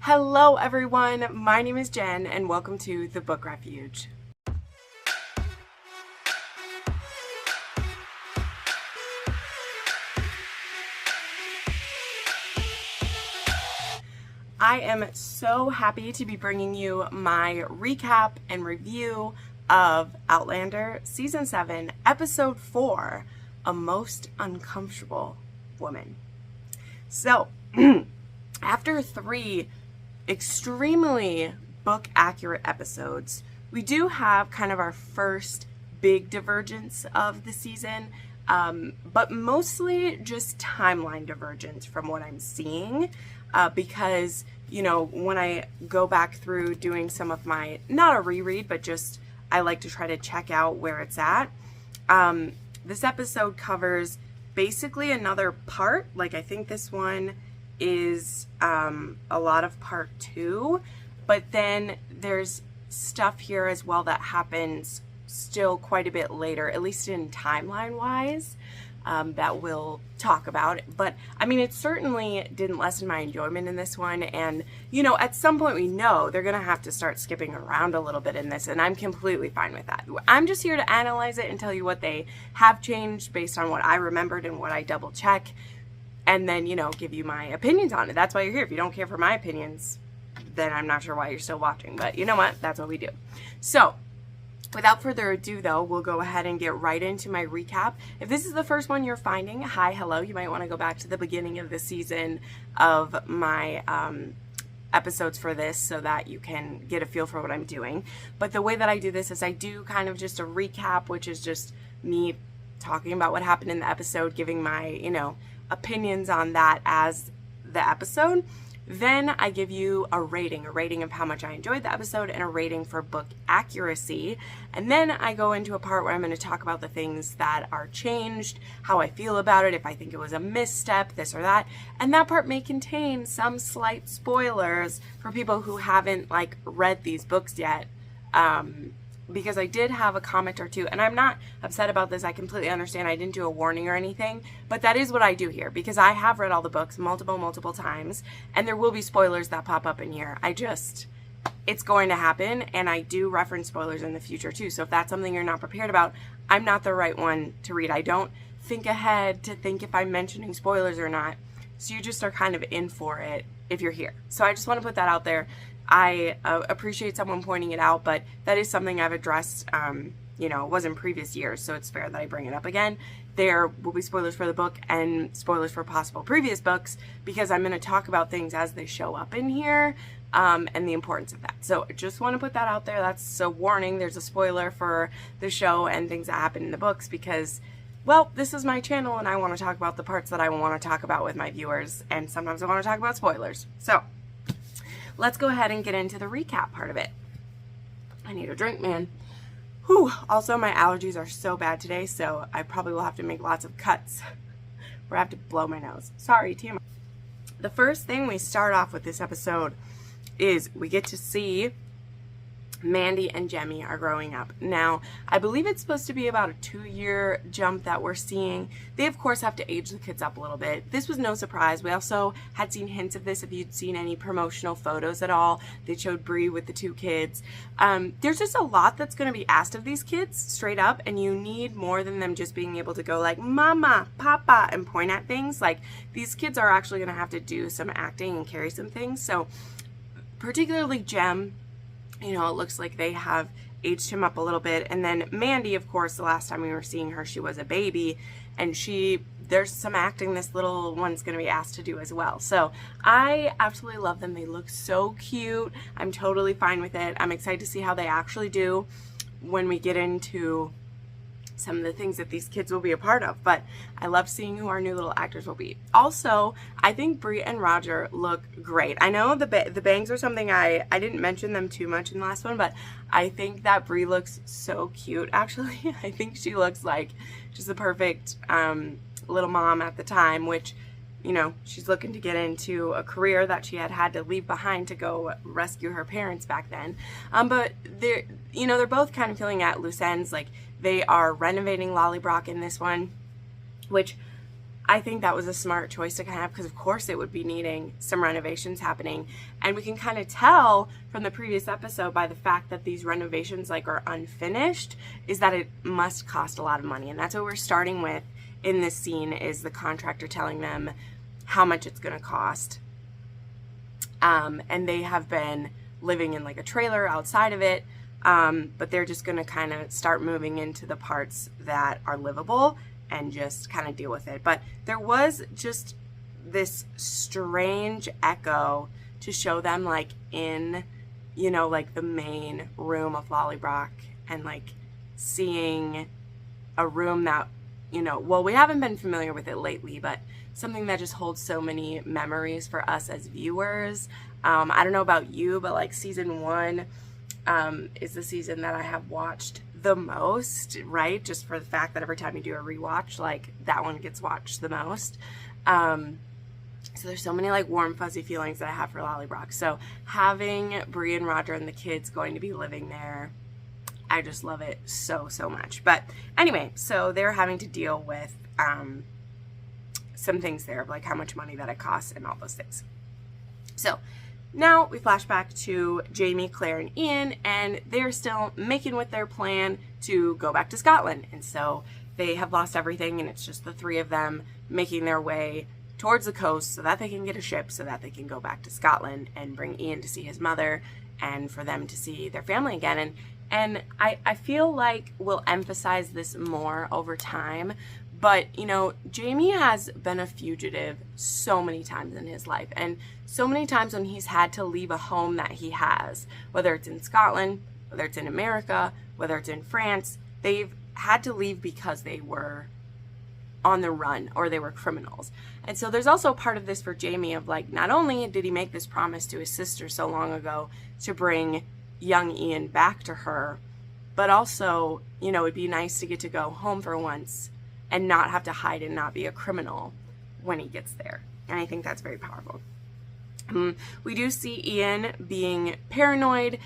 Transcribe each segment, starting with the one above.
Hello everyone, my name is Jen and welcome to the Book Refuge. I am so happy to be bringing you my recap and review of Outlander Season 7, Episode 4, A Most Uncomfortable Woman. So, after 3 extremely book accurate episodes, we do have kind of our first big divergence of the season, but mostly just timeline divergence from what I'm seeing, because, you know, when I go back through doing some of my, not a reread, but just I like to try to check out where it's at. This episode covers basically another part. Like, I think this one is a lot of part 2, but then there's stuff here as well that happens still quite a bit later, at least in timeline wise, that we'll talk about. But I mean, it certainly didn't lessen my enjoyment in this one, and you know, at some point we know they're gonna have to start skipping around a little bit in this, and I'm completely fine with that. I'm just here to analyze it and tell you what they have changed based on what I remembered and what I double check, and then, you know, give you my opinions on it. That's why you're here. If you don't care for my opinions, then I'm not sure why you're still watching. But you know what? That's what we do. So, without further ado, though, we'll go ahead and get right into my recap. If this is the first one you're finding, hi, hello. You might want to go back to the beginning of the season of my episodes for this so that you can get a feel for what I'm doing. But the way that I do this is I do kind of just a recap, which is just me talking about what happened in the episode, giving my, you know, opinions on that as the episode. Then I give you a rating of how much I enjoyed the episode and a rating for book accuracy. And then I go into a part where I'm going to talk about the things that are changed, how I feel about it, if I think it was a misstep, this or that. And that part may contain some slight spoilers for people who haven't like read these books yet. Because I did have a comment or two, and I'm not upset about this. I completely understand. I didn't do a warning or anything, but that is what I do here because I have read all the books multiple times, and there will be spoilers that pop up in here. It's going to happen, and I do reference spoilers in the future too. So if that's something you're not prepared about, I'm not the right one to read. I don't think ahead to think if I'm mentioning spoilers or not. So you just are kind of in for it if you're here. So I just want to put that out there. I appreciate someone pointing it out, but that is something I've addressed, you know, it was in previous years, so it's fair that I bring it up again. There will be spoilers for the book and spoilers for possible previous books because I'm going to talk about things as they show up in here, and the importance of that. So I just want to put that out there. That's a warning. There's a spoiler for the show and things that happen in the books because, well, this is my channel and I want to talk about the parts that I want to talk about with my viewers, and sometimes I want to talk about spoilers. So let's go ahead and get into the recap part of it. I need a drink, man. Whew. Also, my allergies are so bad today, so I probably will have to make lots of cuts or I have to blow my nose. Sorry, TMI. The first thing we start off with this episode is we get to see Mandy and Jemmy are growing up. Now, I believe it's supposed to be about a 2-year jump that we're seeing. They, of course, have to age the kids up a little bit. This was no surprise. We also had seen hints of this if you'd seen any promotional photos at all. They showed Bree with the 2 kids. There's just a lot that's going to be asked of these kids, straight up, and you need more than them just being able to go like, Mama, Papa, and point at things. Like, these kids are actually going to have to do some acting and carry some things. So, particularly Jem, you know, it looks like they have aged him up a little bit. And then Mandy, of course, the last time we were seeing her, she was a baby. And there's some acting this little one's going to be asked to do as well. So I absolutely love them. They look so cute. I'm totally fine with it. I'm excited to see how they actually do when we get into some of the things that these kids will be a part of, but I love seeing who our new little actors will be. Also, I think Bree and Roger look great. I know the bangs are something I didn't mention them too much in the last one, but I think that Bree looks so cute, actually. I think she looks like just the perfect little mom at the time, which, you know, she's looking to get into a career that she had to leave behind to go rescue her parents back then. But they're both kind of feeling at loose ends. Like, they are renovating Lollybrock in this one, which I think that was a smart choice to kind of have, because of course it would be needing some renovations happening. And we can kind of tell from the previous episode by the fact that these renovations like are unfinished, is that it must cost a lot of money. And that's what we're starting with in this scene, is the contractor telling them how much it's going to cost. And they have been living in like a trailer outside of it. But they're just going to kind of start moving into the parts that are livable and just kind of deal with it. But there was just this strange echo to show them like in, you know, like the main room of Lollybrock, and like seeing a room that, you know, well, we haven't been familiar with it lately, but something that just holds so many memories for us as viewers. I don't know about you, but like season 1 is the season that I have watched the most, right? Just for the fact that every time you do a rewatch, like that one gets watched the most. So there's so many like warm fuzzy feelings that I have for Lollybrock. So having Bree and Roger and the kids going to be living there, I just love it so much. But anyway, so they're having to deal with some things there, like how much money that it costs and all those things. So now we flash back to Jamie, Claire, and Ian, and they're still making with their plan to go back to Scotland. And so they have lost everything, and it's just the three of them making their way towards the coast so that they can get a ship so that they can go back to Scotland and bring Ian to see his mother and for them to see their family again. And I feel like we'll emphasize this more over time. But, you know, Jamie has been a fugitive so many times in his life, and so many times when he's had to leave a home that he has, whether it's in Scotland, whether it's in America, whether it's in France, they've had to leave because they were on the run or they were criminals. And so there's also part of this for Jamie of like, not only did he make this promise to his sister so long ago to bring young Ian back to her, but also, you know, it'd be nice to get to go home for once and not have to hide and not be a criminal when he gets there. And I think that's very powerful. We do see Ian being paranoid,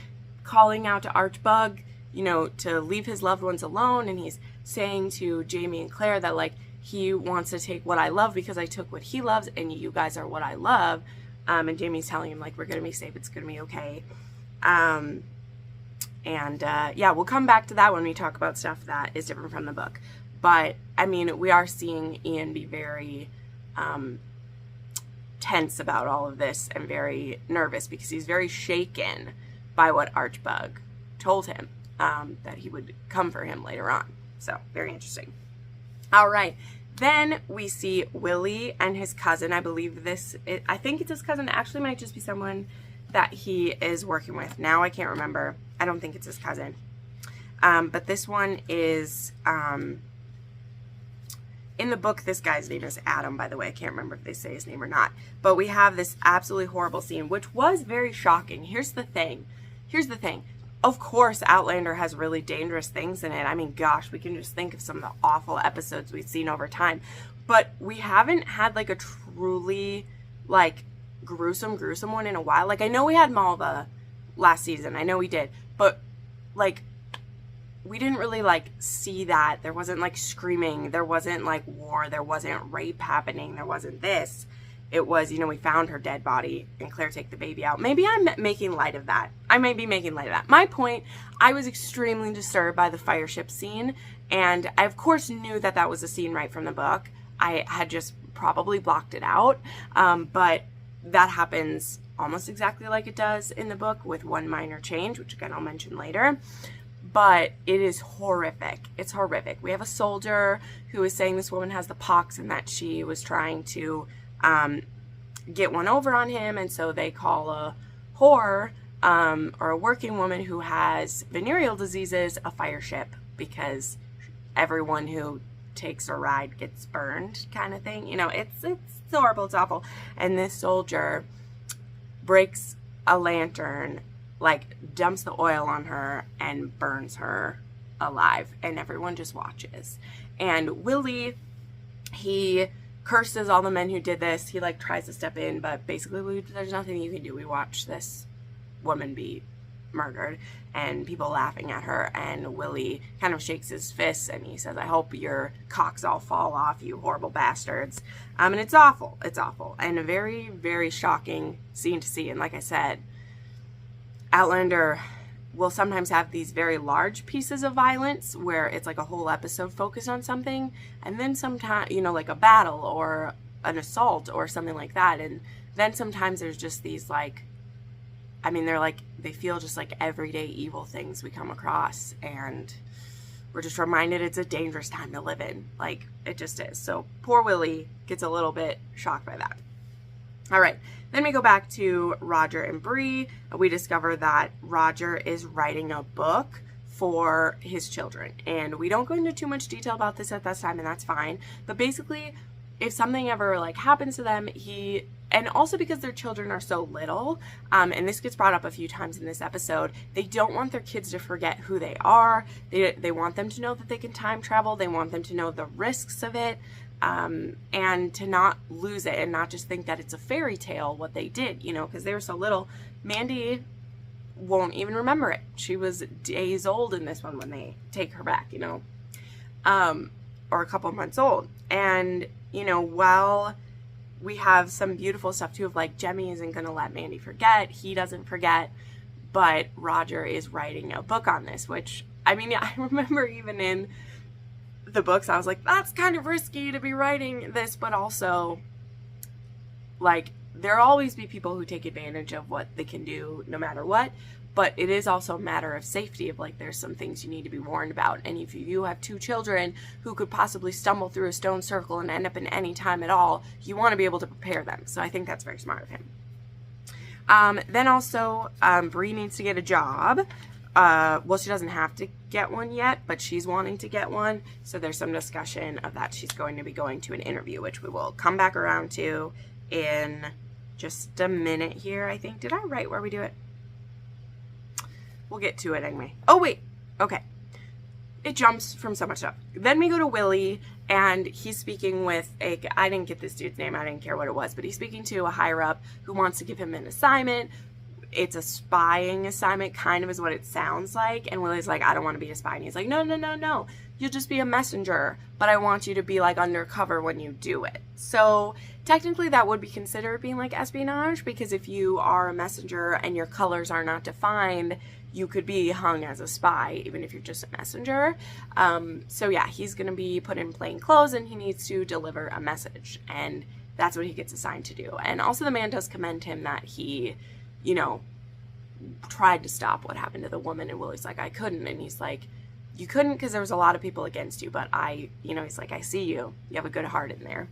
calling out to Archbug, you know, to leave his loved ones alone. And he's saying to Jamie and Claire that, like, he wants to take what I love because I took what he loves, and you guys are what I love. And Jamie's telling him, like, we're going to be safe. It's going to be okay. Yeah, we'll come back to that when we talk about stuff that is different from the book. But, I mean, we are seeing Ian be very tense about all of this and very nervous because he's very shaken by what Archbug told him, that he would come for him later on. So, very interesting. All right. Then we see Willie and his cousin. I believe I think it's his cousin. It actually might just be someone that he is working with. Now I can't remember. I don't think it's his cousin. But this one is... in the book, this guy's name is Adam, by the way. I can't remember if they say his name or not. But we have this absolutely horrible scene, which was very shocking. Here's the thing. Of course, Outlander has really dangerous things in it. I mean, gosh, we can just think of some of the awful episodes we've seen over time. But we haven't had, like, a truly, like, gruesome one in a while. Like, I know we had Malva last season. I know we did. But, like... we didn't really, like, see that. There wasn't, like, screaming. There wasn't, like, war. There wasn't rape happening. There wasn't this. It was, you know, we found her dead body and Claire take the baby out. Maybe I'm making light of that. I might be making light of that. My point, I was extremely disturbed by the fire ship scene. And I, of course, knew that that was a scene right from the book. I had just probably blocked it out. But that happens almost exactly like it does in the book with one minor change, which, again, I'll mention later. But it is horrific. It's horrific. We have a soldier who is saying this woman has the pox and that she was trying to get one over on him. And so they call a whore or a working woman who has venereal diseases a fire ship because everyone who takes a ride gets burned kind of thing. You know, it's horrible. It's awful. And this soldier breaks a lantern, like dumps the oil on her and burns her alive, and everyone just watches. And Willie, he curses all the men who did this. He like tries to step in, but basically there's nothing you can do. We watch this woman be murdered, and people laughing at her, and Willie kind of shakes his fists and he says, I hope your cocks all fall off, you horrible bastards. And it's awful. It's awful. And a very, very shocking scene to see. And like I said, Outlander will sometimes have these very large pieces of violence where it's like a whole episode focused on something, and then sometimes, you know, like a battle or an assault or something like that. And then sometimes there's just these like, I mean, they feel just like everyday evil things we come across, and we're just reminded it's a dangerous time to live in. Like, it just is. So poor Willie gets a little bit shocked by that. All right, then we go back to Roger and Bree. We discover that Roger is writing a book for his children, and we don't go into too much detail about this at this time, and that's fine. But basically, if something ever like happens to them, and also because their children are so little, and this gets brought up a few times in this episode, they don't want their kids to forget who they are. They want them to know that they can time travel. They want them to know the risks of it, and to not lose it and not just think that it's a fairy tale what they did, you know, because they were so little. Mandy won't even remember it. She was days old in this one when they take her back, you know, or a couple months old. And, you know, while we have some beautiful stuff too of like Jemmy isn't going to let Mandy forget, he doesn't forget, but Roger is writing a book on this, which, I mean, I remember even in the books I was like, that's kind of risky to be writing this, but also like there'll always be people who take advantage of what they can do no matter what. But it is also a matter of safety, of like, there's some things you need to be warned about. And if you have two children who could possibly stumble through a stone circle and end up in any time at all, you want to be able to prepare them. So I think that's very smart of him. Then also, Bree needs to get a job. Well, she doesn't have to get one yet, but she's wanting to get one. So there's some discussion of that. She's going to be going to an interview, which we will come back around to in just a minute here, I think. Did I write where we do it? We'll get to it anyway. Oh, wait. Okay. It jumps from so much stuff. Then we go to Willie, and he's speaking with I didn't get this dude's name. I didn't care what it was, but he's speaking to a higher up who wants to give him an assignment. It's a spying assignment, kind of is what it sounds like. And Willie's like, I don't want to be a spy. And he's like, no, no, no, no. You'll just be a messenger, but I want you to be like undercover when you do it. So technically that would be considered being like espionage, because if you are a messenger and your colors are not defined, you could be hung as a spy, even if you're just a messenger. So yeah, he's going to be put in plain clothes and he needs to deliver a message. And that's what he gets assigned to do. And also the man does commend him that he, you know, tried to stop what happened to the woman. And Willie's like, I couldn't. And he's like, you couldn't because there was a lot of people against you. But he's like, I see you. You have a good heart in there.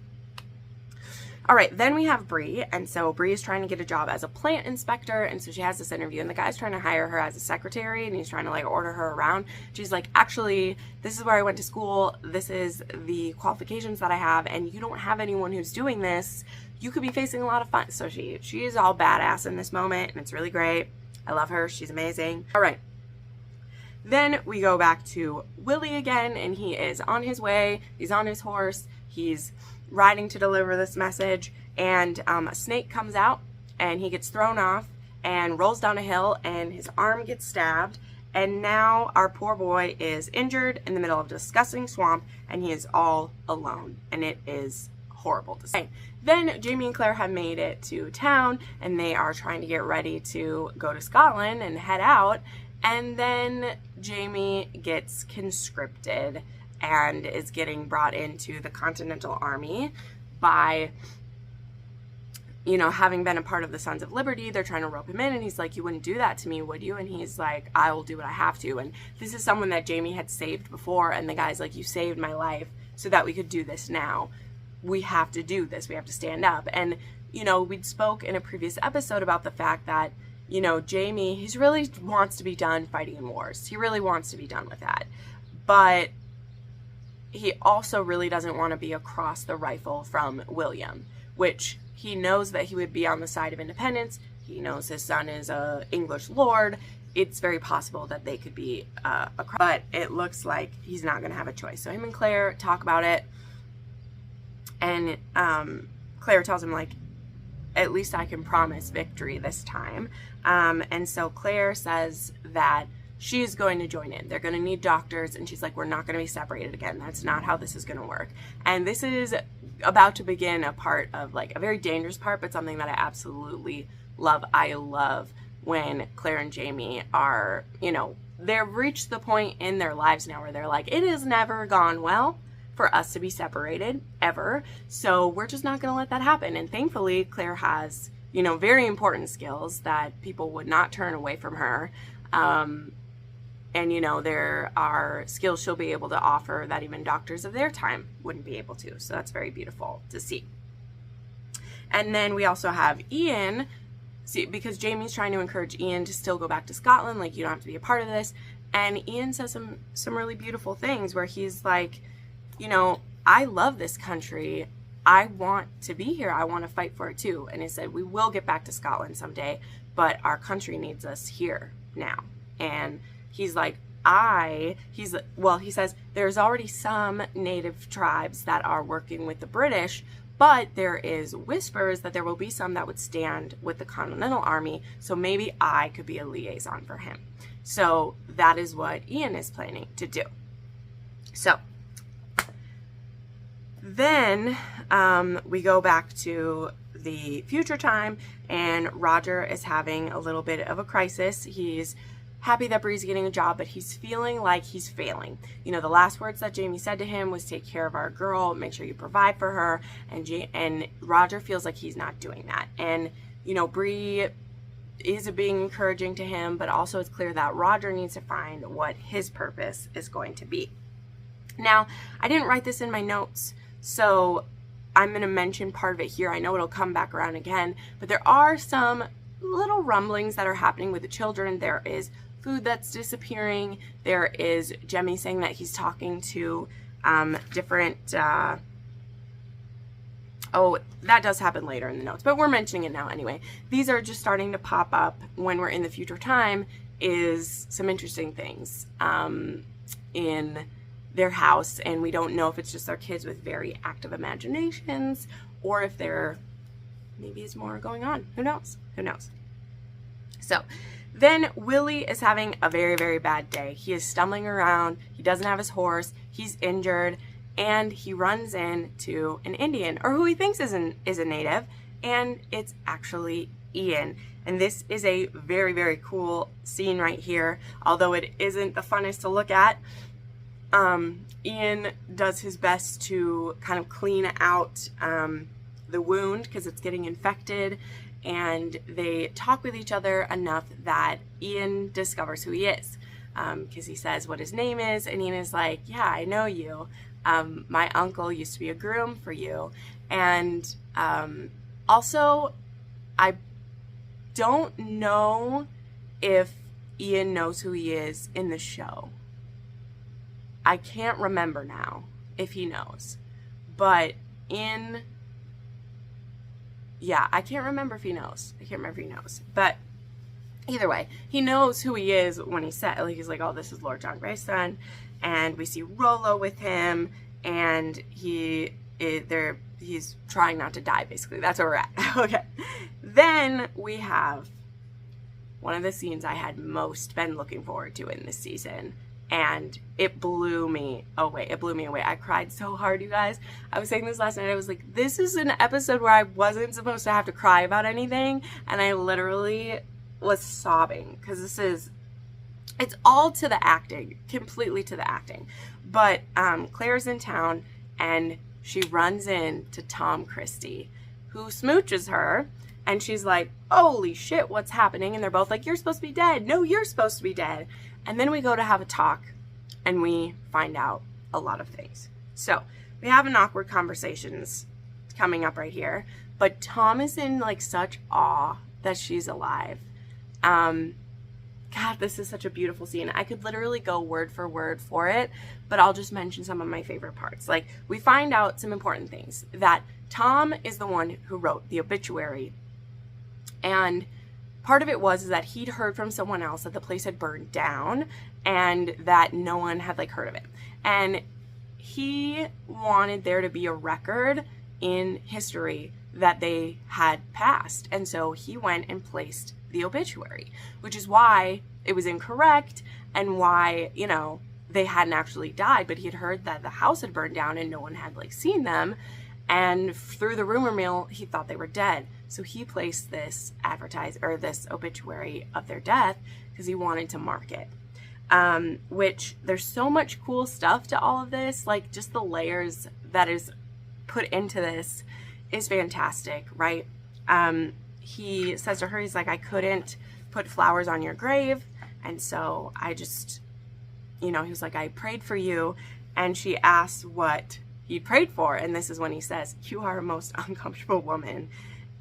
All right, then we have Bree, and so Bree is trying to get a job as a plant inspector, and so she has this interview, and the guy's trying to hire her as a secretary, and he's trying to, like, order her around. She's like, actually, this is where I went to school, this is the qualifications that I have, and you don't have anyone who's doing this. You could be facing a lot of fun. So she is all badass in this moment, and it's really great. I love her. She's amazing. All right. Then we go back to Willie again, and he is on his way. He's on his horse. He's riding to deliver this message, and a snake comes out, and he gets thrown off and rolls down a hill, and his arm gets stabbed, and now our poor boy is injured in the middle of a disgusting swamp, and he is all alone, and it is horrible to see. Then Jamie and Claire have made it to town, and they are trying to get ready to go to Scotland and head out, and then Jamie gets conscripted and is getting brought into the Continental Army by, you know, having been a part of the Sons of Liberty. They're trying to rope him in, and he's like, you wouldn't do that to me, would you? And he's like, I will do what I have to. And this is someone that Jamie had saved before, and the guy's like, you saved my life so that we could do this now. We have to do this. We have to stand up. And, you know, we'd spoke in a previous episode about the fact that, you know, Jamie, he really wants to be done fighting in wars. He really wants to be done with that. But he also really doesn't want to be across the rifle from William, which he knows that he would be on the side of independence. He knows his son is a English lord. It's very possible that they could be across, but it looks like he's not going to have a choice. So him and Claire talk about it, and Claire tells him, like, at least I can promise victory this time. And so Claire says that she's going to join in. They're going to need doctors, and she's like, we're not going to be separated again. That's not how this is going to work. And this is about to begin a part of, like, a very dangerous part, but something that I absolutely love. I love when Claire and Jamie are, you know, they've reached the point in their lives now where they're like, it has never gone well for us to be separated, ever. So we're just not going to let that happen. And thankfully, Claire has, you know, very important skills that people would not turn away from her. And, you know, there are skills she'll be able to offer that even doctors of their time wouldn't be able to. So that's very beautiful to see. And then we also have Ian, because Jamie's trying to encourage Ian to still go back to Scotland. Like, you don't have to be a part of this. And Ian says some really beautiful things where he's like, you know, I love this country. I want to be here. I want to fight for it too. And he said, we will get back to Scotland someday, but our country needs us here now. And he's like, he says, there's already some native tribes that are working with the British, but there is whispers that there will be some that would stand with the Continental Army. So maybe I could be a liaison for him. So that is what Ian is planning to do. So then we go back to the future time, and Roger is having a little bit of a crisis. He's happy that Bree's getting a job, but he's feeling like he's failing. You know, the last words that Jamie said to him was, take care of our girl, make sure you provide for her. And Roger feels like he's not doing that. And, you know, Bree is being encouraging to him, but also it's clear that Roger needs to find what his purpose is going to be. Now, I didn't write this in my notes, so I'm going to mention part of it here. I know it'll come back around again, but there are some little rumblings that are happening with the children. There is food that's disappearing. There is Jemmy saying that he's talking to different, that does happen later in the notes, but we're mentioning it now anyway. These are just starting to pop up when we're in the future time, is some interesting things in their house, and we don't know if it's just their kids with very active imaginations or if maybe it's more going on. Who knows? Who knows? So then Willie is having a very, very bad day. He is stumbling around. He doesn't have his horse. He's injured, and he runs into an Indian, or who he thinks is a native, and it's actually Ian. And this is a very, very cool scene right here, although it isn't the funnest to look at. Ian does his best to kind of clean out the wound because it's getting infected, and they talk with each other enough that Ian discovers who he is, because he says what his name is, and Ian is like, yeah, I know you. My uncle used to be a groom for you. And also, I don't know if Ian knows who he is in the show. I can't remember now if he knows, but I can't remember if he knows. But either way, he knows who he is when he said, like, he's like, oh, this is Lord John Grey's son, and we see Rollo with him, and he's trying not to die, basically. That's where we're at. Okay. Then we have one of the scenes I had most been looking forward to in this season, and it blew me away. I cried so hard, you guys. I was saying this last night. I was like, this is an episode where I wasn't supposed to have to cry about anything, and I literally was sobbing, because it's all to the acting, completely to the acting. But Claire's in town, and she runs into Tom Christie, who smooches her, and she's like, holy shit, what's happening? And they're both like, you're supposed to be dead. No, you're supposed to be dead. And then we go to have a talk, and we find out a lot of things. So we have an awkward conversations coming up right here, but Tom is in like such awe that she's alive. God, this is such a beautiful scene. I could literally go word for word for it, but I'll just mention some of my favorite parts. Like, we find out some important things, that Tom is the one who wrote the obituary, and part of it was that he'd heard from someone else that the place had burned down and that no one had like heard of it. And he wanted there to be a record in history that they had passed. And so he went and placed the obituary, which is why it was incorrect and why, you know, they hadn't actually died, but he had heard that the house had burned down and no one had like seen them. And through the rumor mill, he thought they were dead. So he placed this this obituary of their death because he wanted to mark it. Which there's so much cool stuff to all of this. Like just the layers that is put into this is fantastic, right? He says to her, he's like, I couldn't put flowers on your grave. And so I just, you know, he was like, I prayed for you. And she asked what he prayed for. And this is when he says, you are a most uncomfortable woman.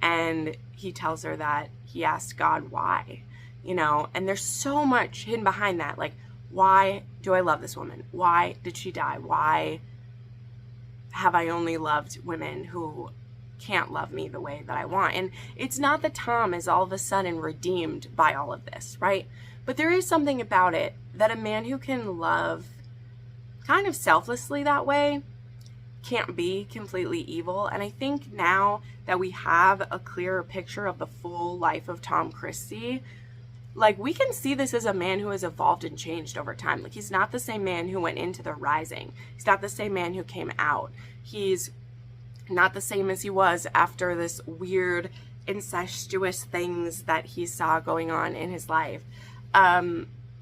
And he tells her that he asked God why, you know, and there's so much hidden behind that. Like, why do I love this woman? Why did she die? Why have I only loved women who can't love me the way that I want? And it's not that Tom is all of a sudden redeemed by all of this, right? But there is something about it that a man who can love kind of selflessly that way can't be completely evil. And I think now that we have a clearer picture of the full life of Tom Christie, like we can see this as a man who has evolved and changed over time. Like he's not the same man who went into the Rising. He's not the same man who came out. He's not the same as he was after this weird incestuous things that he saw going on in his life.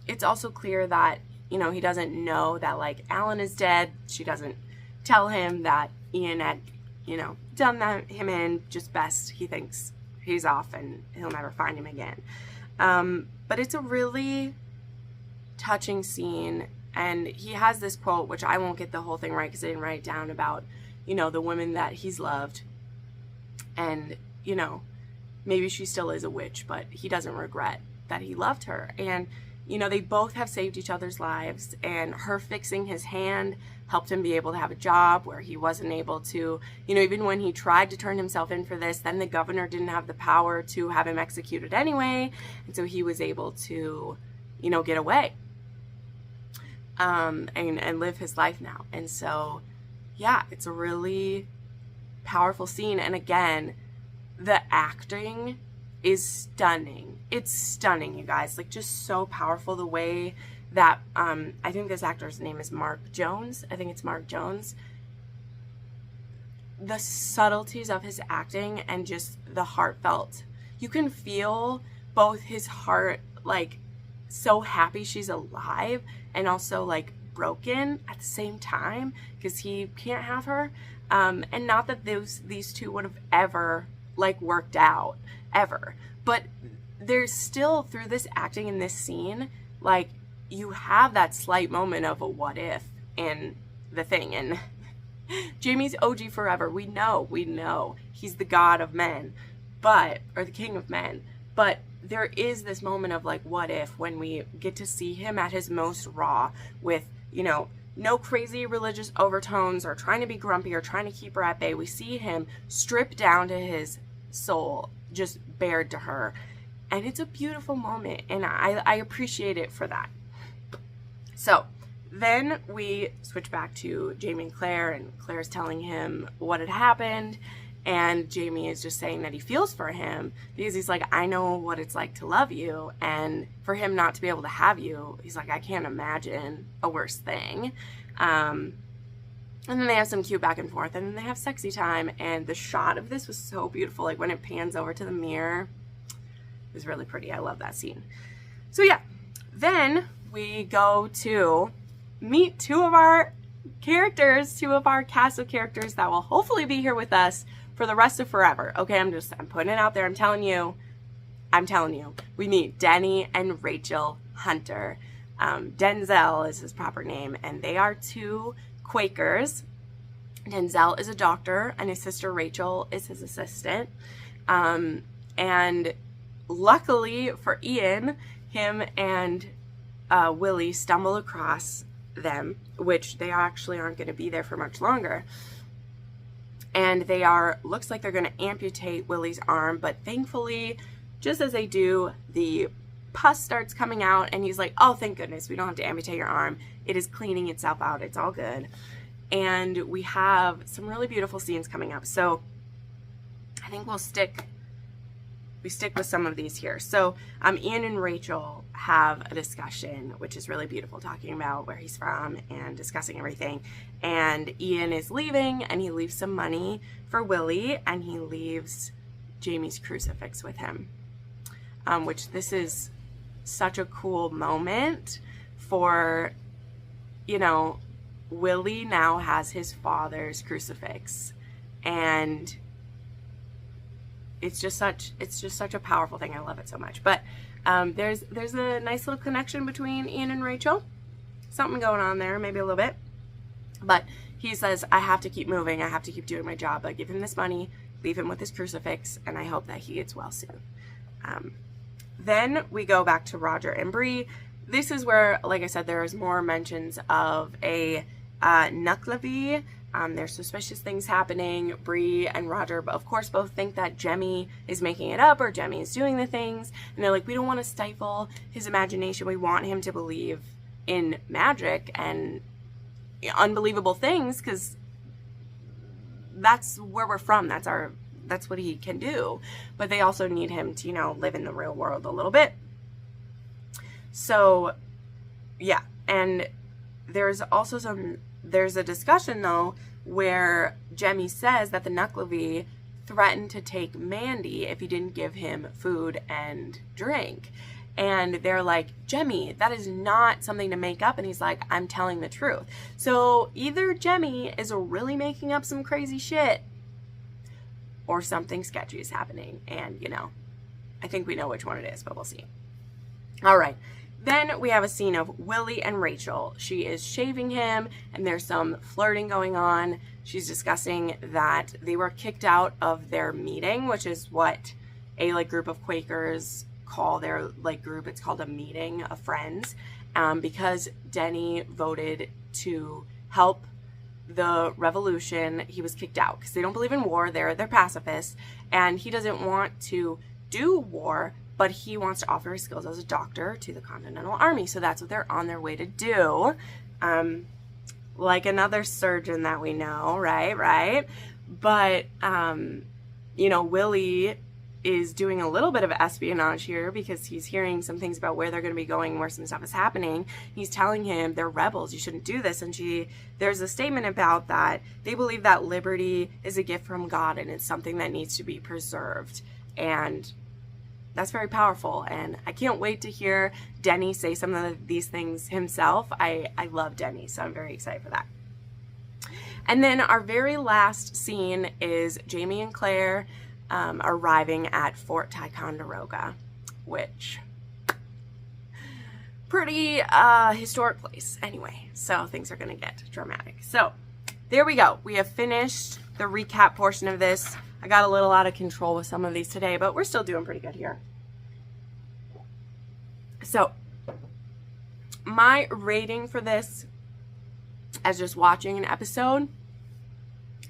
It's also clear that, you know, he doesn't know that like Alan is dead. She doesn't tell him that Ian had, you know, done that him in. Just best he thinks he's off and he'll never find him again. But it's a really touching scene. And he has this quote, which I won't get the whole thing right because I didn't write it down, about, you know, the woman that he's loved. And, you know, maybe she still is a witch, but he doesn't regret that he loved her. And, you know, they both have saved each other's lives. And her fixing his hand helped him be able to have a job where he wasn't able to, you know, even when he tried to turn himself in for this, then the governor didn't have the power to have him executed anyway. And so he was able to, you know, get away and live his life now. And so, yeah, it's a really powerful scene. And again, the acting is stunning. It's stunning, you guys. Like, just so powerful. The way that, I think this actor's name is Mark Jones. I think it's Mark Jones. The subtleties of his acting and just the heartfelt. You can feel both his heart, like, so happy she's alive and also, like, broken at the same time because he can't have her. And not that these two would have ever, like, worked out, ever. But there's still, through this acting in this scene, like, you have that slight moment of a what if in the thing. And Jamie's OG forever. We know he's the god of men, or the king of men. But there is this moment of like, what if, when we get to see him at his most raw with, you know, no crazy religious overtones or trying to be grumpy or trying to keep her at bay. We see him stripped down to his soul, just bared to her. And it's a beautiful moment. And I appreciate it for that. So then we switch back to Jamie and Claire's telling him what had happened. And Jamie is just saying that he feels for him because he's like, I know what it's like to love you. And for him not to be able to have you, he's like, I can't imagine a worse thing. And then they have some cute back and forth, and then they have sexy time. And the shot of this was so beautiful. Like when it pans over to the mirror, it was really pretty. I love that scene. So yeah, then we go to meet two of our cast of characters that will hopefully be here with us for the rest of forever. Okay, I'm putting it out there. I'm telling you. We meet Denny and Rachel Hunter. Denzel is his proper name, and they are two Quakers. Denzel is a doctor, and his sister Rachel is his assistant. And luckily for Ian, him and Willie stumble across them, which they actually aren't going to be there for much longer. And looks like they're going to amputate Willie's arm, but thankfully, just as they do, the pus starts coming out, and he's like, oh, thank goodness, we don't have to amputate your arm. It is cleaning itself out. It's all good. And we have some really beautiful scenes coming up. So I think we stick with some of these here. So Ian and Rachel have a discussion, which is really beautiful, talking about where he's from and discussing everything. And Ian is leaving, and he leaves some money for Willie, and he leaves Jamie's crucifix with him, which this is such a cool moment for, you know, Willie now has his father's crucifix, and it's just such a powerful thing. I love it so much. But there's a nice little connection between Ian and Rachel. Something going on there, maybe a little bit. But he says, I have to keep moving. I have to keep doing my job. I give him this money, leave him with his crucifix, and I hope that he gets well soon. Then we go back to Roger and Bree. This is where, like I said, there is more mentions of a nuclevi. There's suspicious things happening. Bree and Roger, of course, both think that Jemmy is making it up or Jemmy is doing the things. And they're like, we don't want to stifle his imagination. We want him to believe in magic and unbelievable things, because that's where we're from. That's what he can do. But they also need him to, you know, live in the real world a little bit. So, yeah. And there's a discussion, though, where Jemmy says that the nuclevi threatened to take Mandy if he didn't give him food and drink. And they're like, Jemmy, that is not something to make up. And he's like, I'm telling the truth. So either Jemmy is really making up some crazy shit, or something sketchy is happening. And, you know, I think we know which one it is, but we'll see. All right. Then we have a scene of Willie and Rachel. She is shaving him, and there's some flirting going on. She's discussing that they were kicked out of their meeting, which is what a group of Quakers call their group. It's called a meeting of friends, because Denny voted to help the revolution. He was kicked out because they don't believe in war. They're pacifists, and he doesn't want to do war, but he wants to offer his skills as a doctor to the Continental Army. So that's what they're on their way to do. Like another surgeon that we know, right? But, you know, Willie is doing a little bit of espionage here because he's hearing some things about where they're going to be going, where some stuff is happening. He's telling him they're rebels, you shouldn't do this. And there's a statement about that. They believe that liberty is a gift from God and it's something that needs to be preserved. And that's very powerful, and I can't wait to hear Denny say some of these things himself. I love Denny, so I'm very excited for that. And then our very last scene is Jamie and Claire arriving at Fort Ticonderoga, which pretty historic place anyway, so things are going to get dramatic. So there we go. We have finished the recap portion of this. I got a little out of control with some of these today, but we're still doing pretty good here. So, my rating for this, as just watching an episode,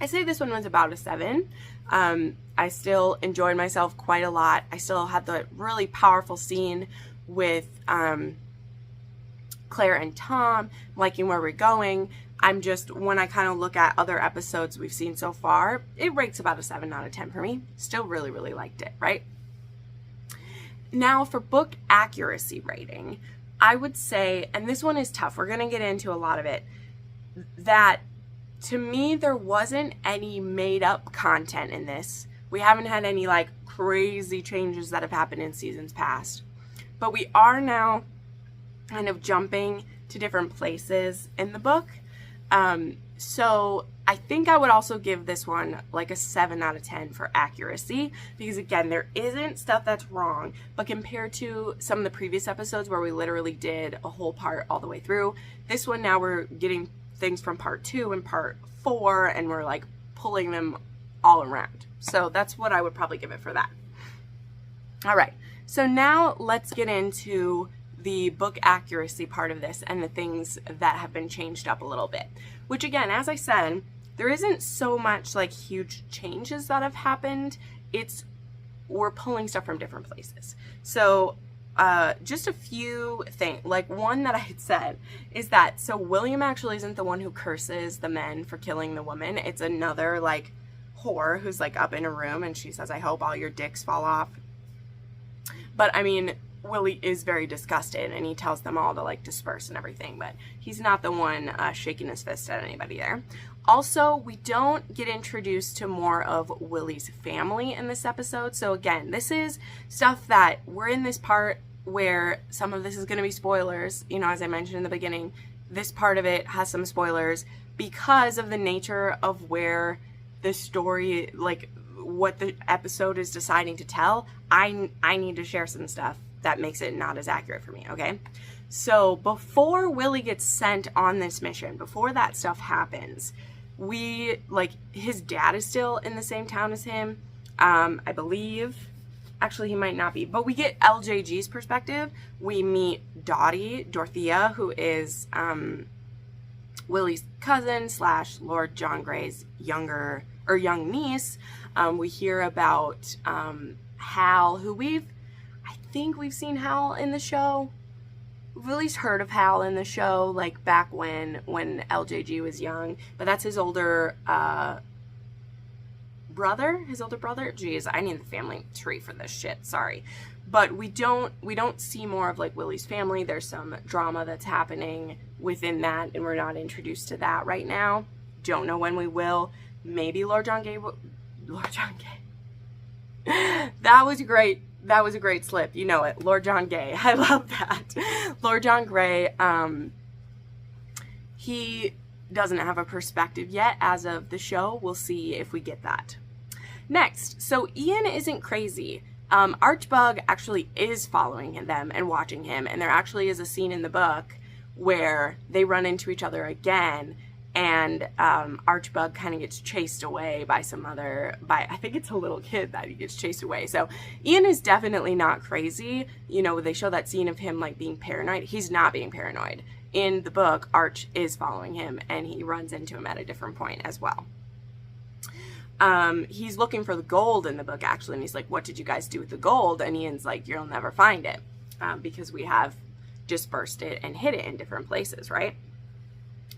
I say this one was about a 7. I still enjoyed myself quite a lot. I still had the really powerful scene with Claire and Tom, liking where we're going. When I kind of look at other episodes we've seen so far, it rates about a 7 out of 10 for me. Still really, really liked it, right? Now for book accuracy rating, I would say, and this one is tough, we're going to get into a lot of it, that to me there wasn't any made up content in this. We haven't had any crazy changes that have happened in seasons past. But we are now kind of jumping to different places in the book. So I think I would also give this one a 7 out of 10 for accuracy, because again, there isn't stuff that's wrong, but compared to some of the previous episodes where we literally did a whole part all the way through, this one now we're getting things from part 2 and part 4, and we're pulling them all around. So that's what I would probably give it for that. All right, so now let's get into the book accuracy part of this and the things that have been changed up a little bit, which again, as I said, there isn't so much huge changes that have happened. We're pulling stuff from different places. So just a few things, one that I had said is that, so William actually isn't the one who curses the men for killing the woman. It's another whore who's like up in a room, and she says, I hope all your dicks fall off. But I mean, Willie is very disgusted, and he tells them all to like disperse and everything, but he's not the one shaking his fist at anybody there. Also, we don't get introduced to more of Willie's family in this episode. So again, this is stuff that we're in this part where some of this is going to be spoilers. You know, as I mentioned in the beginning, this part of it has some spoilers because of the nature of where the story, like what the episode is deciding to tell. I need to share some stuff that makes it not as accurate for me, okay? So before Willie gets sent on this mission, before that stuff happens, his dad is still in the same town as him, I believe. Actually, he might not be, but we get LJG's perspective. We meet Dorothea, who is Willie's cousin / Lord John Grey's young niece. We hear about Hal, who I think we've seen Hal in the show. We've at least heard of Hal in the show, like back when LJG was young, but that's his older brother. Jeez, I need the family tree for this shit, sorry. But we don't see more of like Willie's family. There's some drama that's happening within that, and we're not introduced to that right now. Don't know when we will. Maybe Lord John Gay. That was great. That was a great slip. You know it. Lord John Gay. I love that. Lord John Grey, he doesn't have a perspective yet as of the show. We'll see if we get that. Next, so Ian isn't crazy. Archbug actually is following them and watching him, and there actually is a scene in the book where they run into each other again, and Archbug kind of gets chased away by I think it's a little kid that he gets chased away. So Ian is definitely not crazy. You know, they show that scene of him like being paranoid. He's not being paranoid. In the book, Arch is following him, and he runs into him at a different point as well. He's looking for the gold in the book, actually, and he's like, what did you guys do with the gold? And Ian's like, you'll never find it, because we have dispersed it and hid it in different places, right?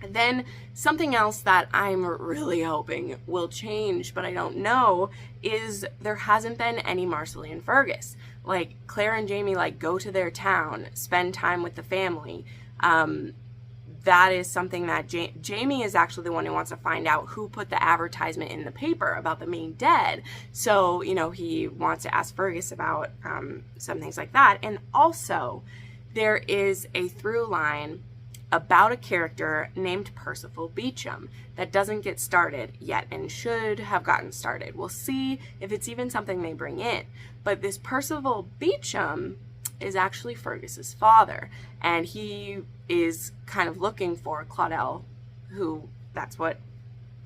And then something else that I'm really hoping will change, but I don't know, is there hasn't been any Marcelly and Fergus. Like, Claire and Jamie, like, go to their town, spend time with the family. That is something that Jamie is actually the one who wants to find out who put the advertisement in the paper about them being dead. So, you know, he wants to ask Fergus about some things like that. And also, there is a through line about a character named Percival Beecham that doesn't get started yet and should have gotten started. We'll see if it's even something they bring in. But this Percival Beecham is actually Fergus's father, and he is kind of looking for Claudel, who that's what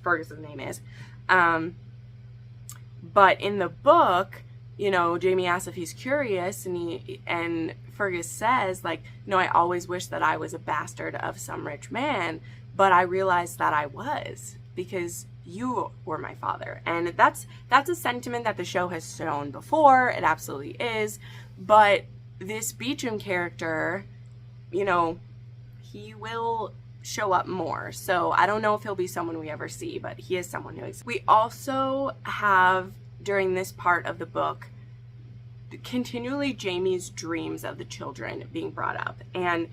Fergus's name is. But in the book, you know, Jamie asks if he's curious, and Fergus says, like, no, I always wish that I was a bastard of some rich man, but I realized that I was, because you were my father. And that's a sentiment that the show has shown before. It absolutely is. But this Beecham character, you know, he will show up more. So I don't know if he'll be someone we ever see, but he is someone who exists. We also have, during this part of the book, continually Jamie's dreams of the children being brought up. And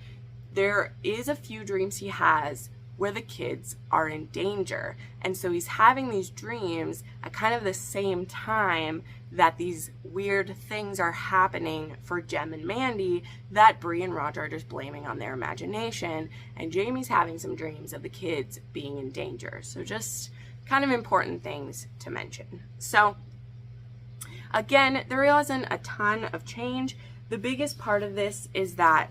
there is a few dreams he has where the kids are in danger. And so he's having these dreams at kind of the same time that these weird things are happening for Jem and Mandy that Bree and Roger are just blaming on their imagination. And Jamie's having some dreams of the kids being in danger. So just kind of important things to mention. So again, there wasn't a ton of change. The biggest part of this is that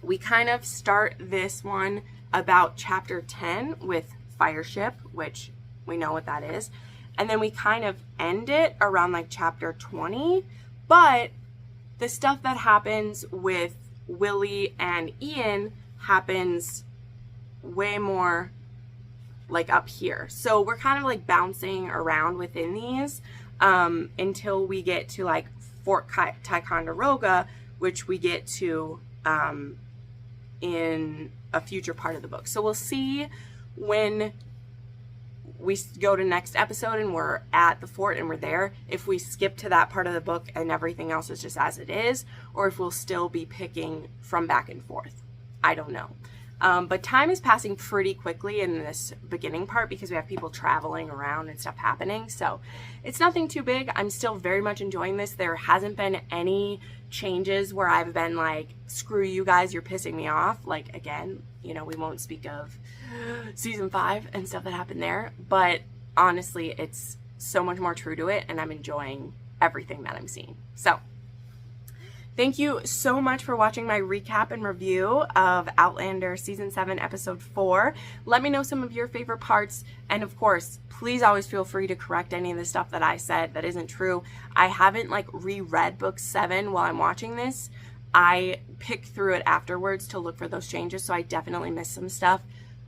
we kind of start this one about chapter 10 with Fireship, which we know what that is. And then we kind of end it around like chapter 20. But the stuff that happens with Willie and Ian happens way more like up here. So we're kind of like bouncing around within these until we get to like Fort Ticonderoga, which we get to in a future part of the book. So we'll see when we go to next episode and we're at the fort and we're there, if we skip to that part of the book and everything else is just as it is, or if we'll still be picking from back and forth. I don't know. But time is passing pretty quickly in this beginning part because we have people traveling around and stuff happening. So it's nothing too big. I'm still very much enjoying this. There hasn't been any changes where I've been like, screw you guys, you're pissing me off. Like, again, you know, we won't speak of season 5 and stuff that happened there. But honestly, it's so much more true to it, and I'm enjoying everything that I'm seeing. So thank you so much for watching my recap and review of Outlander Season 7, Episode 4. Let me know some of your favorite parts. And of course, please always feel free to correct any of the stuff that I said that isn't true. I haven't like reread Book 7 while I'm watching this. I picked through it afterwards to look for those changes, so I definitely missed some stuff.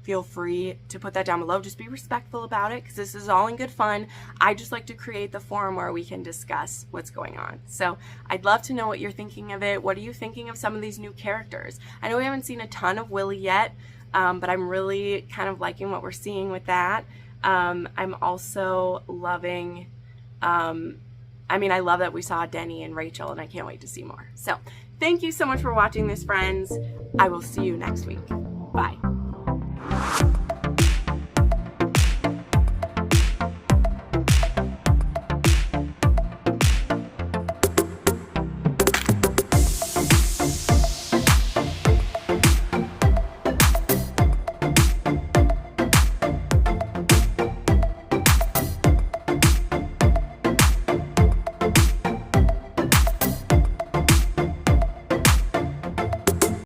Feel free to put that down below. Just be respectful about it because this is all in good fun. I just like to create the forum where we can discuss what's going on. So I'd love to know what you're thinking of it. What are you thinking of some of these new characters? I know we haven't seen a ton of Willie yet, but I'm really kind of liking what we're seeing with that. I'm also loving, I mean, I love that we saw Denny and Rachel, and I can't wait to see more. So thank you so much for watching this, friends. I will see you next week. Bye.